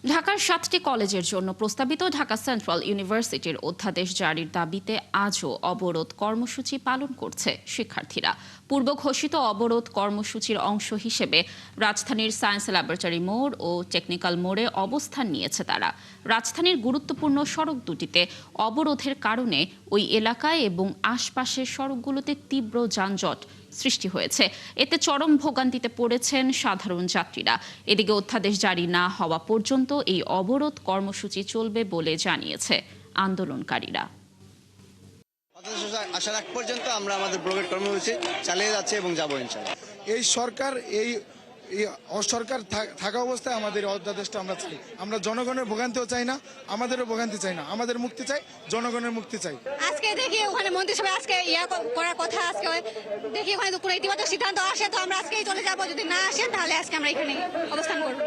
ঢাকার ৭টি কলেজের জন্য প্রস্তাবিত ঢাকা সেন্ট্রাল ইউনিভার্সিটির অধ্যাদেশ জারির দাবিতে আজও অবরোধ কর্মসূচি পালন করছে শিক্ষার্থীরা। পূর্ব ঘোষিত অবরোধ কর্মসূচির অংশ হিসেবে রাজধানীর সায়েন্স ল্যাবরেটরি মোড় ও টেকনিক্যাল মোড়ে অবস্থান নিয়েছে তারা। রাজধানীর গুরুত্বপূর্ণ সড়ক দুটিতে অবরোধের কারণে ওই এলাকায় এবং আশপাশের সড়কগুলোতে তীব্র যানজট সৃষ্টি হয়েছে। এতে চরম ভোগান্তিতে পড়েছেন সাধারণ যাত্রীরা। এদিকে অধ্যাদেশ জারি না হওয়া পর্যন্ত এই অবরোধ কর্মসূচি চলবে বলে জানিয়েছে আন্দোলনকারীরা। আসার আগ পর্যন্ত আমরা আমাদের ব্লকের কর্মসূচি চালিয়ে যাচ্ছি এবং যাবো ইনশাআল্লাহ। এই সরকার অসরকার থাকা অবস্থায় আমাদের অধ্যাদেশটা আমরা চাই। আমরা জনগণের ভোগান্তিও চাই না, আমাদেরও ভোগান্তি চাই না। আমাদের মুক্তি চাই, জনগণের মুক্তি চাই। আজকে দেখি ওখানে মন্ত্রিসভায় আজকে করার কথা, আজকে দেখি ওখানে কোনো ইতিবাচক সিদ্ধান্ত আসে তো আমরা আজকেই চলে যাবো। যদি না আসেন তাহলে আজকে আমরা এখানে অবস্থান করবো।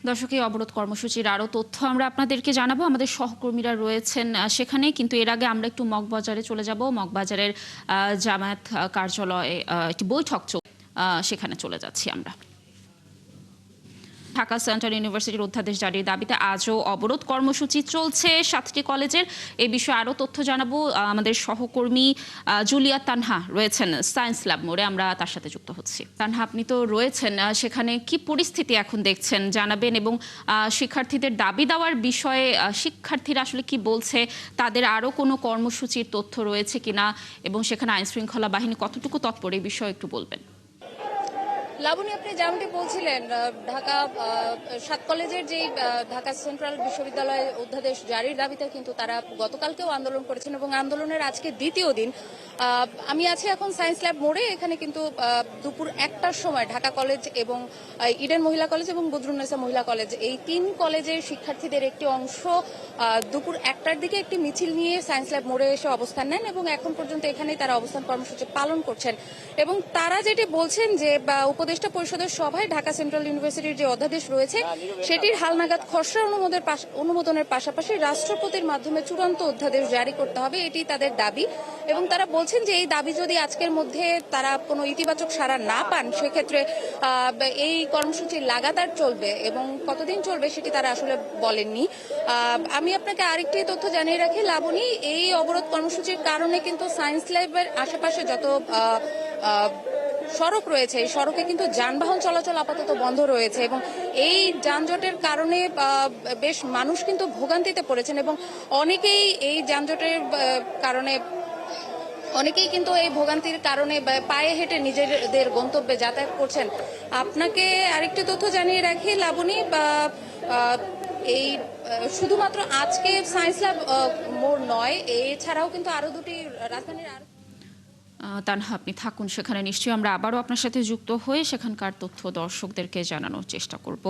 দর্শক, এই অবরোধ কর্মসূচির আরও তথ্য আমরা আপনাদেরকে জানাবো। আমাদের সহকর্মীরা রয়েছেন সেখানে, কিন্তু এর আগে আমরা একটু মগবাজারে চলে যাব। মগবাজারের জামায়াত কার্যালয়ে একটি বৈঠক সেখানে চলে যাচ্ছি আমরা। ঢাকা সেন্ট্রাল ইউনিভার্সিটির অধ্যাদেশ জারির দাবিতে আজও অবরোধ কর্মসূচি চলছে ৭টি কলেজের। এই বিষয়ে আরও তথ্য জানাবো। আমাদের সহকর্মী জুলিয়া তানহা রয়েছেন সায়েন্স ল্যাব মোড়ে, আমরা তার সাথে যুক্ত হচ্ছি। তানহা, আপনি তো রয়েছেন সেখানে, কি পরিস্থিতি এখন দেখছেন জানাবেন, এবং শিক্ষার্থীদের দাবি দেওয়ার বিষয়ে শিক্ষার্থীরা আসলে কি বলছে, তাদের আরও কোনো কর্মসূচির তথ্য রয়েছে কিনা, এবং সেখানে আইনশৃঙ্খলা বাহিনী কতটুকু তৎপর, এই বিষয়ে একটু বলবেন। লাবণী, আপনি যেমনটি বলছিলেন, ঢাকা ৭ কলেজের যে ঢাকা সেন্ট্রাল বিশ্ববিদ্যালয় অধ্যাদেশ জারির দাবিতে কিন্তু তারা গতকালকেও আন্দোলন করেছেন এবং আন্দোলনের আজকে দ্বিতীয় দিন। আমি আছি এখন সায়েন্স ল্যাব মোড়ে। এখানে কিন্তু দুপুর ১টার সময় ঢাকা কলেজ এবং ইডেন মহিলা কলেজ এবং বদরুন্নেসা মহিলা কলেজ, এই ৩ কলেজের শিক্ষার্থীদের একটি অংশ দুপুর ১টার দিকে একটি মিছিল নিয়ে সায়েন্স ল্যাব মোড়ে এসে অবস্থান নেন এবং এখন পর্যন্ত এখানেই তারা অবস্থান কর্মসূচি পালন করছেন। এবং তারা যেটি বলছেন যে উপদেষ্টা পরিষদের সভায় ঢাকা সেন্ট্রাল ইউনিভার্সিটির যে অধ্যাদেশ রয়েছে সেটির হালনাগাদ খসড়া অনুমোদনের পাশাপাশি রাষ্ট্রপতির মাধ্যমে চূড়ান্ত অধ্যাদেশ জারি করতে হবে, এটি তাদের দাবি। এবং তারা বলছেন যে এই দাবি যদি আজকের মধ্যে তারা কোনো ইতিবাচক সাড়া না পান, সেক্ষেত্রে এই কর্মসূচি লাগাতার চলবে এবং কতদিন চলবে সেটি তারা আসলে বলেননি। আমি আপনাকে আরেকটি তথ্য জানিয়ে রাখি লাবণী, এই অবরোধ কর্মসূচির কারণে কিন্তু সায়েন্স ল্যাবের আশেপাশে যত সড়ক রয়েছে, এই সড়কে কিন্তু যানবাহন চলাচল আপাতত বন্ধ রয়েছে এবং এই যানজটের কারণে বেশ মানুষ কিন্তু ভোগান্তিতে পড়েছেন এবং অনেকেই এই যানজটের কারণে কিন্তু এই ভোগান্তির কারণে পায়ে হেঁটে নিজেদের গন্তব্যে যাতায়াত করছেন। আপনাকে আরেকটি তথ্য জানিয়ে রাখি লাবণী, এই শুধুমাত্র আজকে সায়েন্স ল্যাব মোড় নয়, এছাড়াও কিন্তু আরো দুটি রাজধানীর তানহা, আপনি থাকুন সেখানে, নিশ্চয়ই আমরা আবারও আপনার সাথে যুক্ত হয়ে সেখানকার তথ্য দর্শকদেরকে জানানোর চেষ্টা করব।